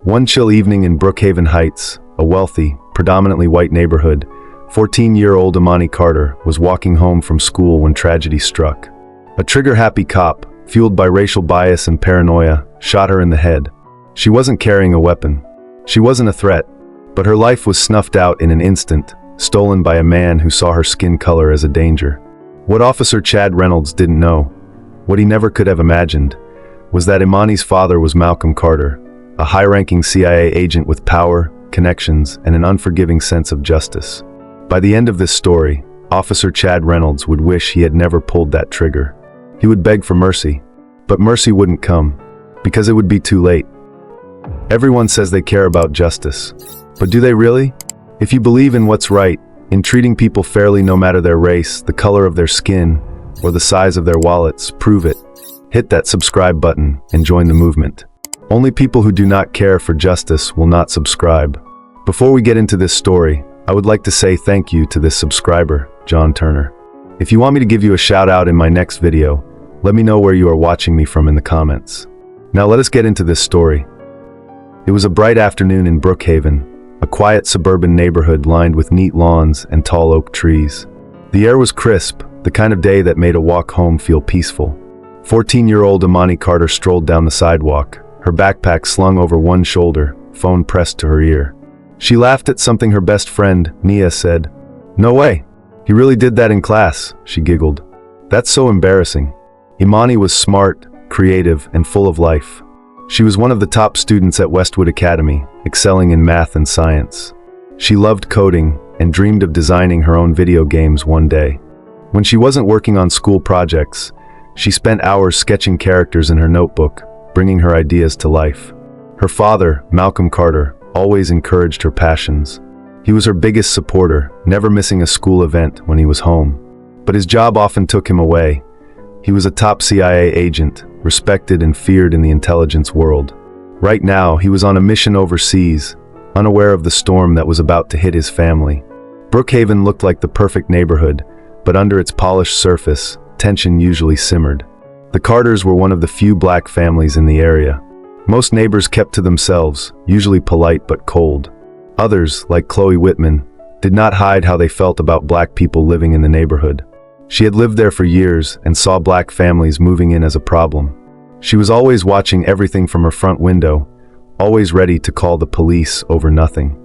One chill evening in Brookhaven Heights, a wealthy, predominantly white neighborhood, 14-year-old Imani Carter was walking home from school when tragedy struck. A trigger-happy cop, fueled by racial bias and paranoia, shot her in the head. She wasn't carrying a weapon. She wasn't a threat, but her life was snuffed out in an instant, stolen by a man who saw her skin color as a danger. What Officer Chad Reynolds didn't know, what he never could have imagined, was that Imani's father was Malcolm Carter, a high-ranking CIA agent with power, connections, and an unforgiving sense of justice. By the end of this story, Officer Chad Reynolds would wish he had never pulled that trigger. He would beg for mercy, but mercy wouldn't come, because it would be too late. Everyone says they care about justice, but do they really? If you believe in what's right, in treating people fairly no matter their race, the color of their skin, or the size of their wallets, prove it. Hit that subscribe button and join the movement. Only people who do not care for justice will not subscribe. Before we get into this story, I would like to say thank you to this subscriber, John Turner. If you want me to give you a shout out in my next video, let me know where you are watching me from in the comments. Now let us get into this story. It was a bright afternoon in Brookhaven, a quiet suburban neighborhood lined with neat lawns and tall oak trees. The air was crisp, the kind of day that made a walk home feel peaceful. 14-year-old Imani Carter strolled down the sidewalk, her backpack slung over one shoulder, phone pressed to her ear. She laughed at something her best friend, Nia, said. "No way. He really did that in class," she giggled. "That's so embarrassing." Imani was smart, creative, and full of life. She was one of the top students at Westwood Academy, excelling in math and science. She loved coding and dreamed of designing her own video games one day. When she wasn't working on school projects, she spent hours sketching characters in her notebook, bringing her ideas to life. Her father, Malcolm Carter, always encouraged her passions. He was her biggest supporter, never missing a school event when he was home. But his job often took him away. He was a top CIA agent, respected and feared in the intelligence world. Right now, he was on a mission overseas, unaware of the storm that was about to hit his family. Brookhaven looked like the perfect neighborhood, but under its polished surface, tension usually simmered. The Carters were one of the few black families in the area. Most neighbors kept to themselves, usually polite but cold. Others, like Chloe Whitman, did not hide how they felt about black people living in the neighborhood. She had lived there for years and saw black families moving in as a problem. She was always watching everything from her front window, always ready to call the police over nothing.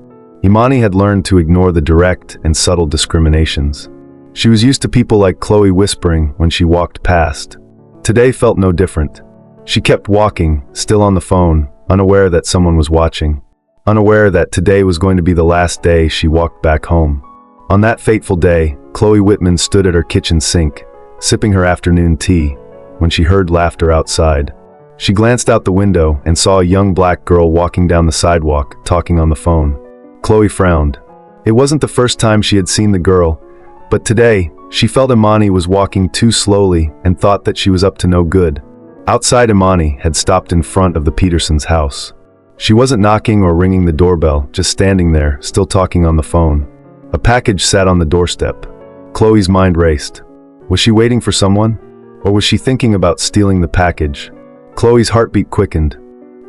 Imani had learned to ignore the direct and subtle discriminations. She was used to people like Chloe whispering when she walked past. Today felt no different. She kept walking, still on the phone, unaware that someone was watching. Unaware that today was going to be the last day she walked back home. On that fateful day, Chloe Whitman stood at her kitchen sink, sipping her afternoon tea, when she heard laughter outside. She glanced out the window and saw a young black girl walking down the sidewalk, talking on the phone. Chloe frowned. It wasn't the first time she had seen the girl, but today, she felt Imani was walking too slowly and thought that she was up to no good. Outside, Imani had stopped in front of the Petersons' house. She wasn't knocking or ringing the doorbell, just standing there, still talking on the phone. A package sat on the doorstep. Chloe's mind raced. Was she waiting for someone? Or was she thinking about stealing the package? Chloe's heartbeat quickened.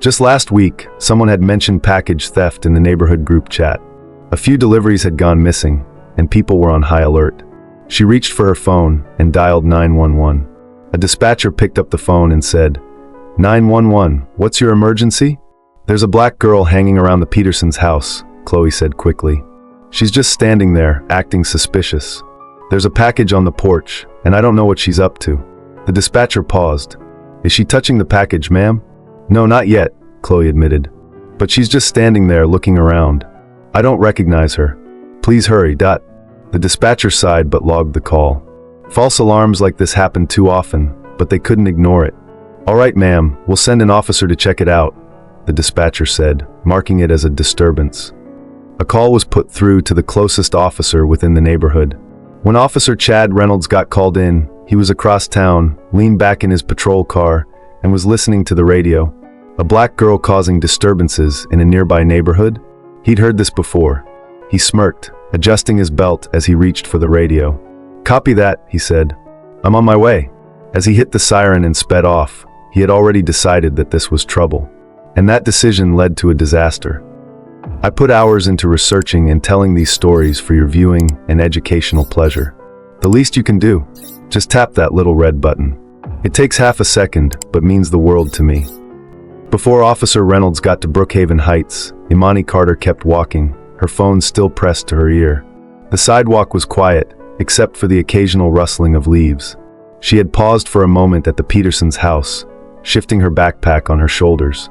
Just last week, someone had mentioned package theft in the neighborhood group chat. A few deliveries had gone missing, and people were on high alert. She reached for her phone and dialed 911. A dispatcher picked up the phone and said, "911, what's your emergency?" "There's a black girl hanging around the Petersons' house," Chloe said quickly. "She's just standing there, acting suspicious. There's a package on the porch, and I don't know what she's up to." The dispatcher paused. "Is she touching the package, ma'am?" "No, not yet," Chloe admitted. "But she's just standing there looking around. I don't recognize her. Please hurry." The dispatcher sighed but logged the call. False alarms like this happened too often, but they couldn't ignore it. "All right, ma'am, we'll send an officer to check it out," the dispatcher said, marking it as a disturbance. A call was put through to the closest officer within the neighborhood. When Officer Chad Reynolds got called in, he was across town, leaned back in his patrol car, and was listening to the radio. A black girl causing disturbances in a nearby neighborhood? He'd heard this before. He smirked, adjusting his belt as he reached for the radio. "Copy that," he said. "I'm on my way." As he hit the siren and sped off, he had already decided that this was trouble. And that decision led to a disaster. I put hours into researching and telling these stories for your viewing and educational pleasure. The least you can do, just tap that little red button. It takes half a second, but means the world to me. Before Officer Reynolds got to Brookhaven Heights, Imani Carter kept walking, her phone still pressed to her ear. The sidewalk was quiet, except for the occasional rustling of leaves. She had paused for a moment at the Petersons' house, shifting her backpack on her shoulders.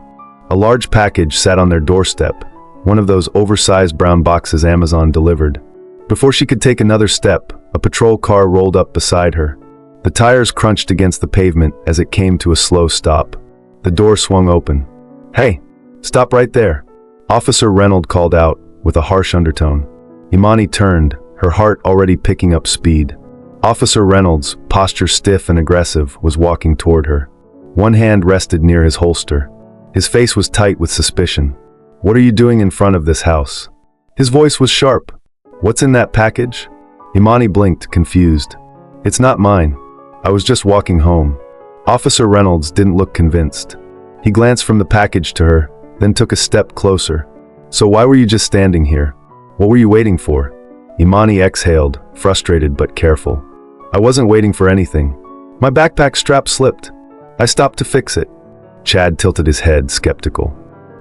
A large package sat on their doorstep, one of those oversized brown boxes Amazon delivered. Before she could take another step, a patrol car rolled up beside her. The tires crunched against the pavement as it came to a slow stop. The door swung open. "Hey, stop right there," Officer Reynolds called out, with a harsh undertone. Imani turned, her heart already picking up speed. Officer Reynolds, posture stiff and aggressive, was walking toward her. One hand rested near his holster. His face was tight with suspicion. "What are you doing in front of this house?" His voice was sharp. "What's in that package?" Imani blinked, confused. "It's not mine. I was just walking home." Officer Reynolds didn't look convinced. He glanced from the package to her, then took a step closer. "So why were you just standing here? What were you waiting for?" Imani exhaled, frustrated but careful. "I wasn't waiting for anything. My backpack strap slipped. I stopped to fix it." Chad tilted his head, skeptical.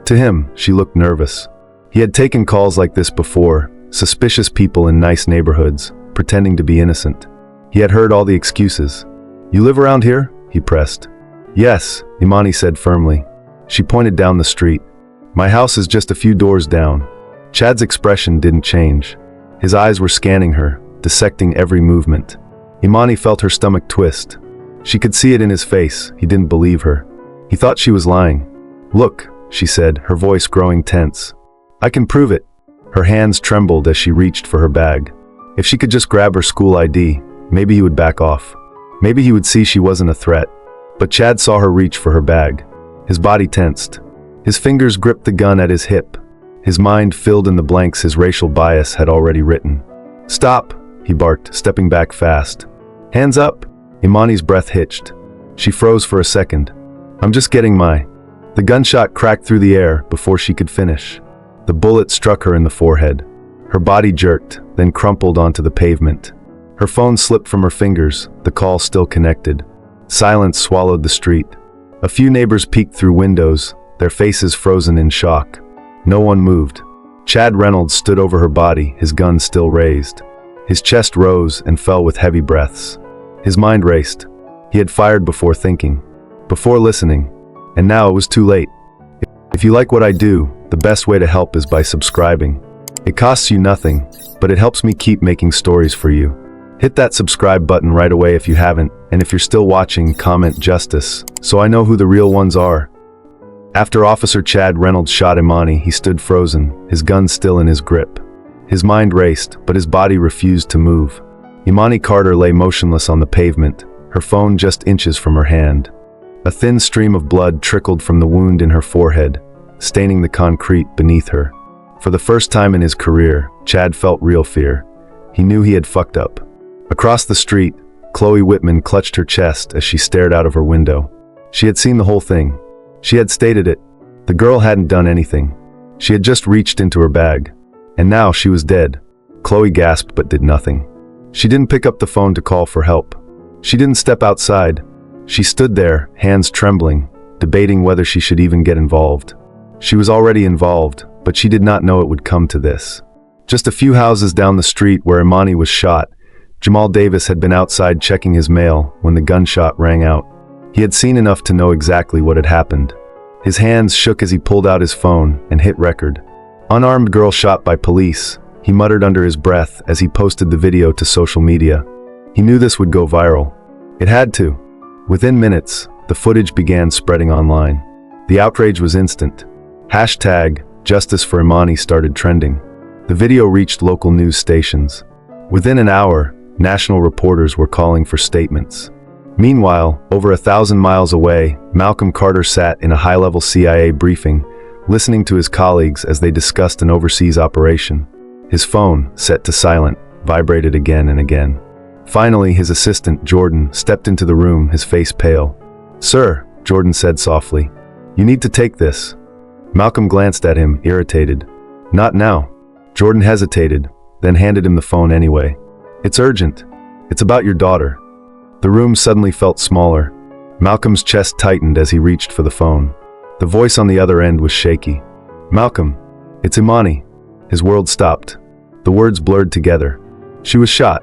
To him, she looked nervous. He had taken calls like this before, suspicious people in nice neighborhoods, pretending to be innocent. He had heard all the excuses. "You live around here?" he pressed. "Yes," Imani said firmly. She pointed down the street. "My house is just a few doors down." Chad's expression didn't change. His eyes were scanning her, dissecting every movement. Imani felt her stomach twist. She could see it in his face. He didn't believe her. He thought she was lying. "Look," she said, her voice growing tense. "I can prove it." Her hands trembled as she reached for her bag. If she could just grab her school ID, maybe he would back off. Maybe he would see she wasn't a threat. But Chad saw her reach for her bag. His body tensed. His fingers gripped the gun at his hip. His mind filled in the blanks his racial bias had already written. "Stop," he barked, stepping back fast. "Hands up." Imani's breath hitched. She froze for a second. "I'm just getting my..." The gunshot cracked through the air before she could finish. The bullet struck her in the forehead. Her body jerked, then crumpled onto the pavement. Her phone slipped from her fingers, the call still connected. Silence swallowed the street. A few neighbors peeked through windows, their faces frozen in shock. No one moved. Chad Reynolds stood over her body, his gun still raised. His chest rose and fell with heavy breaths. His mind raced. He had fired before thinking, before listening, and now it was too late. If you like what I do, the best way to help is by subscribing. It costs you nothing, but it helps me keep making stories for you. Hit that subscribe button right away if you haven't, and if you're still watching, comment justice, so I know who the real ones are. After Officer Chad Reynolds shot Imani, he stood frozen, his gun still in his grip. His mind raced, but his body refused to move. Imani Carter lay motionless on the pavement, her phone just inches from her hand. A thin stream of blood trickled from the wound in her forehead, staining the concrete beneath her. For the first time in his career, Chad felt real fear. He knew he had fucked up. Across the street, Chloe Whitman clutched her chest as she stared out of her window. She had seen the whole thing. She had stated it. The girl hadn't done anything. She had just reached into her bag. And now she was dead. Chloe gasped but did nothing. She didn't pick up the phone to call for help. She didn't step outside. She stood there, hands trembling, debating whether she should even get involved. She was already involved, but she did not know it would come to this. Just a few houses down the street where Imani was shot, Jamal Davis had been outside checking his mail when the gunshot rang out. He had seen enough to know exactly what had happened. His hands shook as he pulled out his phone and hit record. "Unarmed girl shot by police," he muttered under his breath as he posted the video to social media. He knew this would go viral. It had to. Within minutes, the footage began spreading online. The outrage was instant. #Justice for Imani started trending. The video reached local news stations. Within an hour, national reporters were calling for statements. Meanwhile, over 1,000 miles away, Malcolm Carter sat in a high-level CIA briefing, listening to his colleagues as they discussed an overseas operation. His phone, set to silent, vibrated again and again. Finally, his assistant, Jordan, stepped into the room, his face pale. "Sir," Jordan said softly, "you need to take this. Malcolm glanced at him, irritated. Not now. Jordan hesitated, then handed him the phone anyway. It's urgent. It's about your daughter. The room suddenly felt smaller. Malcolm's chest tightened as he reached for the phone. The voice on the other end was shaky. Malcolm, it's Imani. His world stopped. The words blurred together. She was shot.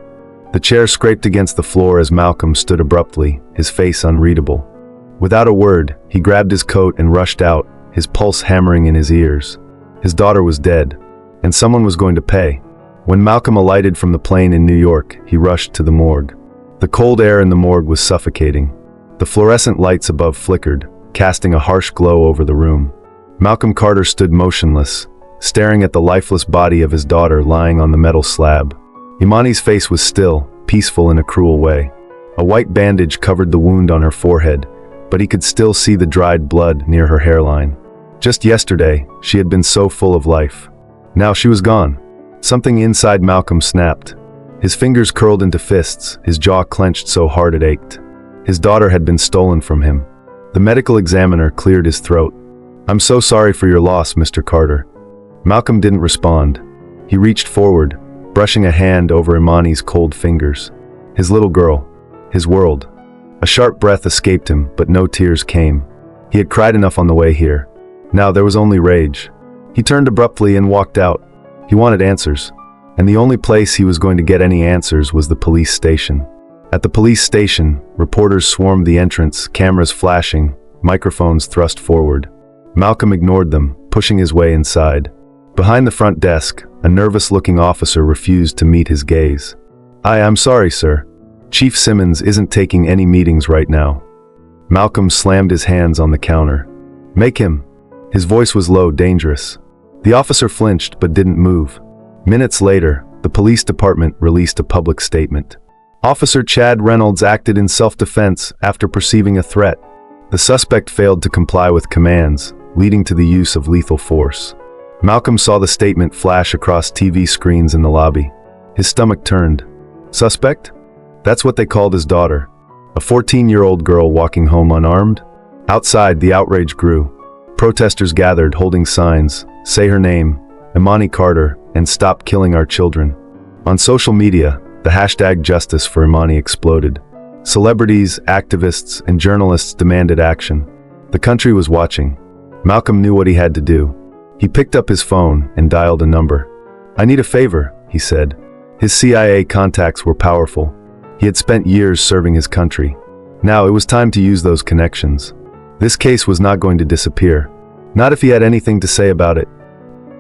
The chair scraped against the floor as Malcolm stood abruptly, his face unreadable. Without a word, he grabbed his coat and rushed out, his pulse hammering in his ears. His daughter was dead, and someone was going to pay. When Malcolm alighted from the plane in New York, he rushed to the morgue. The cold air in the morgue was suffocating. The fluorescent lights above flickered, casting a harsh glow over the room. Malcolm Carter stood motionless, staring at the lifeless body of his daughter lying on the metal slab. Imani's face was still, peaceful in a cruel way. A white bandage covered the wound on her forehead, but he could still see the dried blood near her hairline. Just yesterday, she had been so full of life. Now she was gone. Something inside Malcolm snapped. His fingers curled into fists, his jaw clenched so hard it ached. His daughter had been stolen from him. The medical examiner cleared his throat. I'm so sorry for your loss, Mr. Carter. Malcolm didn't respond. He reached forward, brushing a hand over Imani's cold fingers. His little girl. His world. A sharp breath escaped him, but no tears came. He had cried enough on the way here. Now there was only rage. He turned abruptly and walked out. He wanted answers. And the only place he was going to get any answers was the police station. At the police station, reporters swarmed the entrance, cameras flashing, microphones thrust forward. Malcolm ignored them, pushing his way inside. Behind the front desk, a nervous-looking officer refused to meet his gaze. I'm sorry, sir. Chief Simmons isn't taking any meetings right now. Malcolm slammed his hands on the counter. Make him. His voice was low, dangerous. The officer flinched but didn't move. Minutes later, the police department released a public statement. Officer Chad Reynolds acted in self-defense after perceiving a threat. The suspect failed to comply with commands, leading to the use of lethal force. Malcolm saw the statement flash across TV screens in the lobby. His stomach turned. Suspect? That's what they called his daughter. A 14-year-old girl walking home unarmed? Outside, the outrage grew. Protesters gathered, holding signs, "Say her name, Imani Carter, and stop killing our children." On social media, the hashtag Justice for Imani exploded. Celebrities, activists, and journalists demanded action. The country was watching. Malcolm knew what he had to do. He picked up his phone and dialed a number. "I need a favor," he said. His CIA contacts were powerful. He had spent years serving his country. Now it was time to use those connections. This case was not going to disappear. Not if he had anything to say about it.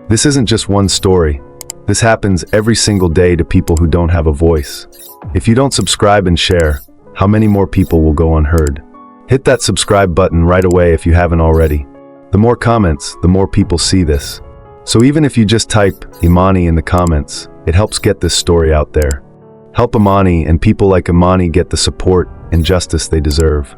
This isn't just one story. This happens every single day to people who don't have a voice. If you don't subscribe and share, how many more people will go unheard? Hit that subscribe button right away if you haven't already. The more comments, the more people see this. So even if you just type Imani in the comments, it helps get this story out there. Help Imani and people like Imani get the support and justice they deserve.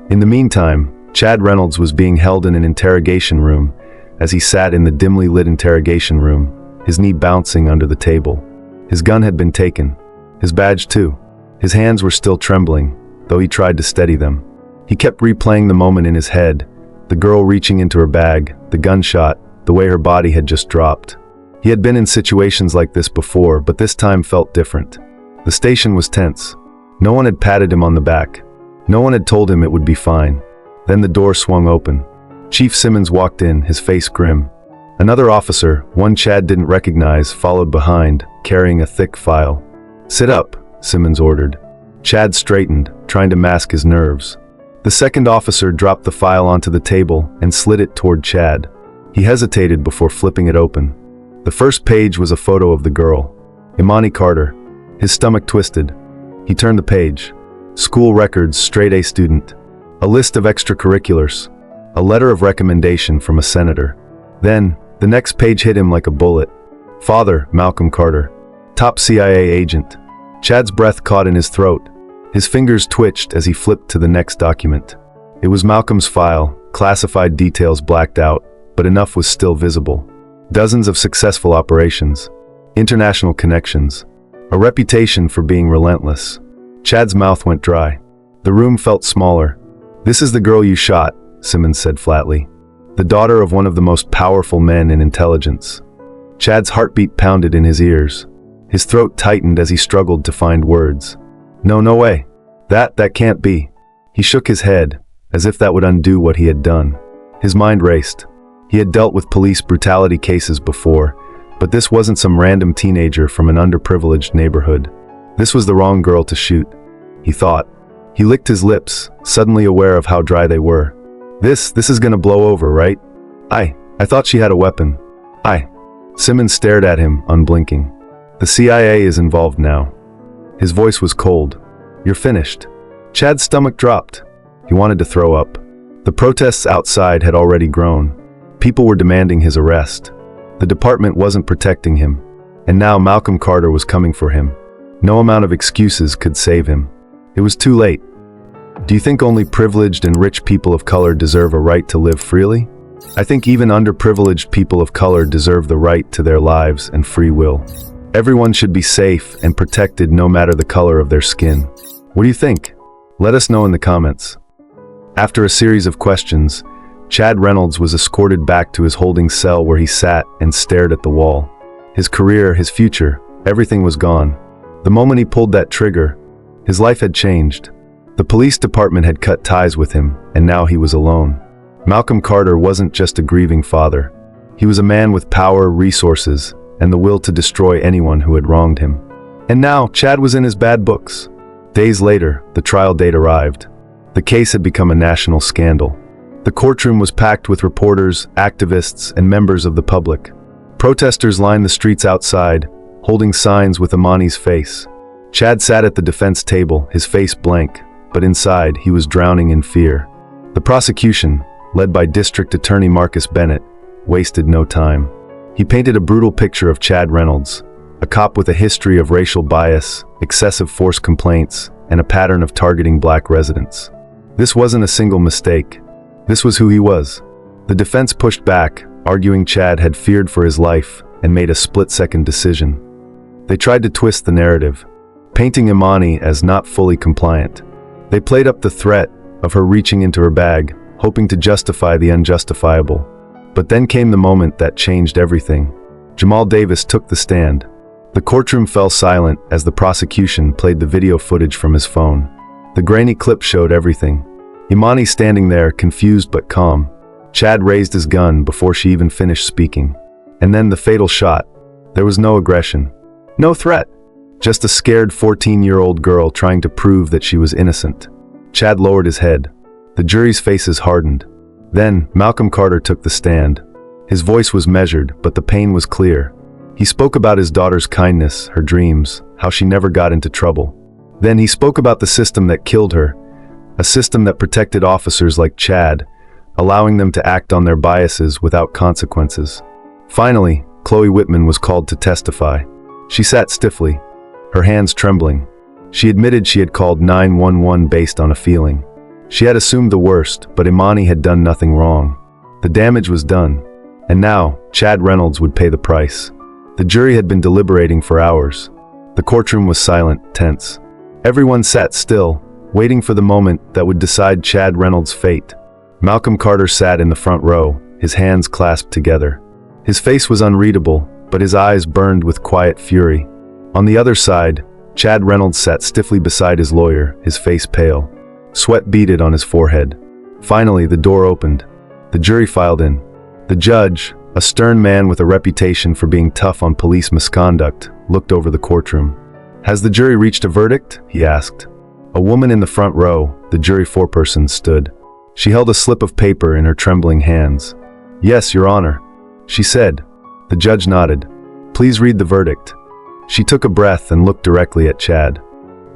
In the meantime, Chad Reynolds was being held in an interrogation room as he sat in the dimly lit interrogation room, his knee bouncing under the table. His gun had been taken. His badge too. His hands were still trembling, though he tried to steady them. He kept replaying the moment in his head, the girl reaching into her bag, the gunshot, the way her body had just dropped. He had been in situations like this before, but this time felt different. The station was tense. No one had patted him on the back. No one had told him it would be fine. Then the door swung open. Chief Simmons walked in, his face grim. Another officer, one Chad didn't recognize, followed behind, carrying a thick file. "Sit up," Simmons ordered. Chad straightened, trying to mask his nerves. The second officer dropped the file onto the table and slid it toward Chad. He hesitated before flipping it open. The first page was a photo of the girl, Imani Carter. His stomach twisted. He turned the page. School records, straight A student. A list of extracurriculars. A letter of recommendation from a senator. Then, the next page hit him like a bullet. Father, Malcolm Carter. Top CIA agent. Chad's breath caught in his throat. His fingers twitched as he flipped to the next document. It was Malcolm's file, classified details blacked out, but enough was still visible. Dozens of successful operations. International connections. A reputation for being relentless. Chad's mouth went dry. The room felt smaller. "This is the girl you shot," Simmons said flatly. the daughter of one of the most powerful men in intelligence. Chad's heartbeat pounded in his ears. His throat tightened as he struggled to find words. No way. That can't be. He shook his head, as if that would undo what he had done. His mind raced. He had dealt with police brutality cases before, but this wasn't some random teenager from an underprivileged neighborhood. This was the wrong girl to shoot, he thought. He licked his lips, suddenly aware of how dry they were. This is gonna blow over, right? I thought she had a weapon. Simmons stared at him, unblinking. The CIA is involved now. His voice was cold. You're finished. Chad's stomach dropped. He wanted to throw up. The protests outside had already grown. People were demanding his arrest. The department wasn't protecting him. And now Malcolm Carter was coming for him. No amount of excuses could save him. It was too late. Do you think only privileged and rich people of color deserve a right to live freely? I think even underprivileged people of color deserve the right to their lives and free will. Everyone should be safe and protected no matter the color of their skin. What do you think? Let us know in the comments. After a series of questions, Chad Reynolds was escorted back to his holding cell where he sat and stared at the wall. His career, his future, everything was gone. The moment he pulled that trigger, his life had changed. The police department had cut ties with him, and now he was alone. Malcolm Carter wasn't just a grieving father. He was a man with power, resources, and the will to destroy anyone who had wronged him. And now, Chad was in his bad books. Days later, the trial date arrived. The case had become a national scandal. The courtroom was packed with reporters, activists, and members of the public. Protesters lined the streets outside, holding signs with Imani's face. Chad sat at the defense table, his face blank, but inside he was drowning in fear. The prosecution, led by District Attorney Marcus Bennett, wasted no time. He painted a brutal picture of Chad Reynolds, a cop with a history of racial bias, excessive force complaints, and a pattern of targeting black residents. This wasn't a single mistake. This was who he was. The defense pushed back, arguing Chad had feared for his life and made a split-second decision. They tried to twist the narrative, painting Imani as not fully compliant. They played up the threat of her reaching into her bag, hoping to justify the unjustifiable. But then came the moment that changed everything. Jamal Davis took the stand. The courtroom fell silent as the prosecution played the video footage from his phone. The grainy clip showed everything. Imani standing there, confused but calm. Chad raised his gun before she even finished speaking. And then the fatal shot. There was no aggression. No threat. Just a scared 14-year-old girl trying to prove that she was innocent. Chad lowered his head. The jury's faces hardened. Then, Malcolm Carter took the stand. His voice was measured, but the pain was clear. He spoke about his daughter's kindness, her dreams, how she never got into trouble. Then he spoke about the system that killed her, a system that protected officers like Chad, allowing them to act on their biases without consequences. Finally, Chloe Whitman was called to testify. She sat stiffly, her hands trembling. She admitted she had called 911 based on a feeling. She had assumed the worst, but Imani had done nothing wrong. The damage was done, and now Chad Reynolds would pay the price. The jury had been deliberating for hours. The courtroom was silent, tense. Everyone sat still, waiting for the moment that would decide Chad Reynolds' fate. Malcolm Carter sat in the front row, his hands clasped together. His face was unreadable, but his eyes burned with quiet fury. On the other side, Chad Reynolds sat stiffly beside his lawyer, his face pale. Sweat beaded on his forehead. Finally, the door opened. The jury filed in. The judge, a stern man with a reputation for being tough on police misconduct, looked over the courtroom. "Has the jury reached a verdict?" he asked. A woman in the front row, the jury foreperson, stood. She held a slip of paper in her trembling hands. "Yes, Your Honor," she said. The judge nodded. "Please read the verdict." She took a breath and looked directly at Chad.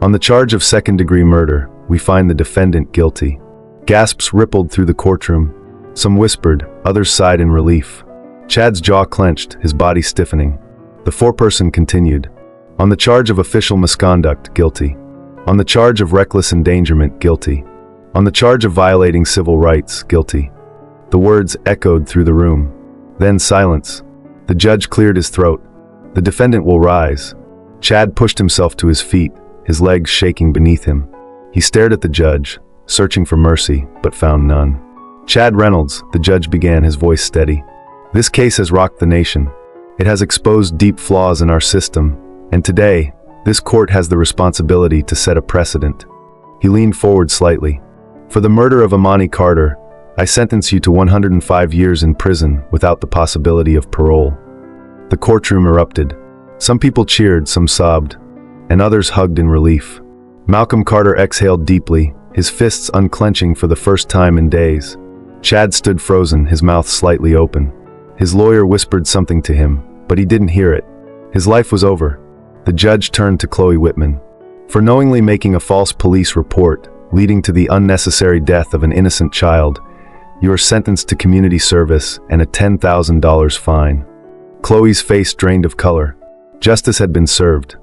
"On the charge of second-degree murder, we find the defendant guilty." Gasps rippled through the courtroom. Some whispered, others sighed in relief. Chad's jaw clenched, his body stiffening. The foreperson continued. "On the charge of official misconduct, guilty. On the charge of reckless endangerment, guilty. On the charge of violating civil rights, guilty." The words echoed through the room. Then silence. The judge cleared his throat. "The defendant will rise." Chad pushed himself to his feet, his legs shaking beneath him. He stared at the judge, searching for mercy, but found none. Chad Reynolds, the judge began, his voice steady. This case has rocked the nation. It has exposed deep flaws in our system, and today, this court has the responsibility to set a precedent. He leaned forward slightly. For the murder of Imani Carter, I sentence you to 105 years in prison without the possibility of parole. The courtroom erupted. Some people cheered, some sobbed, and others hugged in relief. Malcolm Carter exhaled deeply, his fists unclenching for the first time in days. Chad stood frozen, his mouth slightly open. His lawyer whispered something to him, but he didn't hear it. His life was over. The judge turned to Chloe Whitman. For knowingly making a false police report, leading to the unnecessary death of an innocent child, you are sentenced to community service and a $10,000 fine. Chloe's face drained of color. Justice had been served.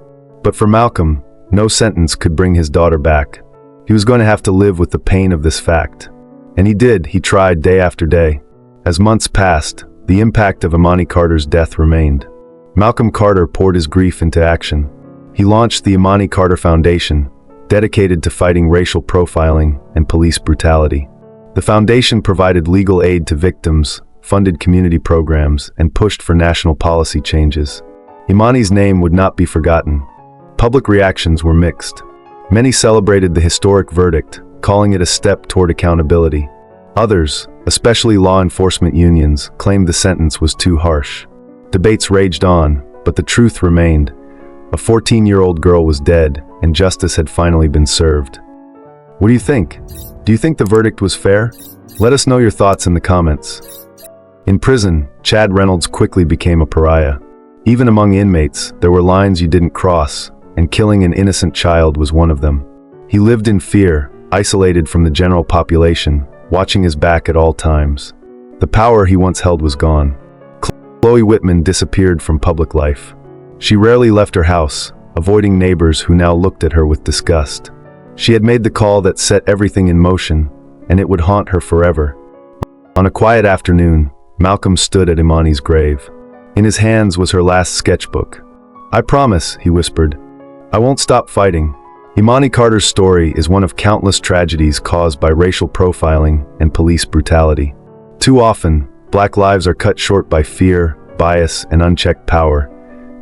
But for Malcolm, no sentence could bring his daughter back. He was going to have to live with the pain of this fact. And he did. He tried day after day. As months passed, the impact of Imani Carter's death remained. Malcolm Carter poured his grief into action. He launched the Imani Carter Foundation, dedicated to fighting racial profiling and police brutality. The foundation provided legal aid to victims, funded community programs, and pushed for national policy changes. Imani's name would not be forgotten. Public reactions were mixed. Many celebrated the historic verdict, calling it a step toward accountability. Others, especially law enforcement unions, claimed the sentence was too harsh. Debates raged on, but the truth remained. A 14-year-old girl was dead, and justice had finally been served. What do you think? Do you think the verdict was fair? Let us know your thoughts in the comments. In prison, Chad Reynolds quickly became a pariah. Even among inmates, there were lines you didn't cross, and killing an innocent child was one of them. He lived in fear, isolated from the general population, watching his back at all times. The power he once held was gone. Chloe Whitman disappeared from public life. She rarely left her house, avoiding neighbors who now looked at her with disgust. She had made the call that set everything in motion, and it would haunt her forever. On a quiet afternoon, Malcolm stood at Imani's grave. In his hands was her last sketchbook. "I promise," he whispered, "I won't stop fighting." Imani Carter's story is one of countless tragedies caused by racial profiling and police brutality. Too often, Black lives are cut short by fear, bias, and unchecked power,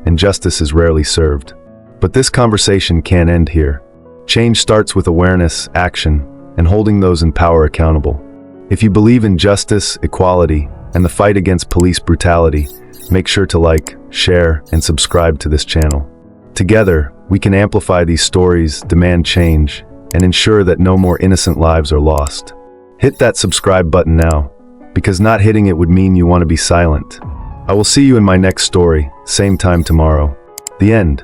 and justice is rarely served. But this conversation can't end here. Change starts with awareness, action, and holding those in power accountable. If you believe in justice, equality, and the fight against police brutality, make sure to like, share, and subscribe to this channel. Together, we can amplify these stories, demand change, and ensure that no more innocent lives are lost. Hit that subscribe button now, because not hitting it would mean you want to be silent. I will see you in my next story, same time tomorrow. The end.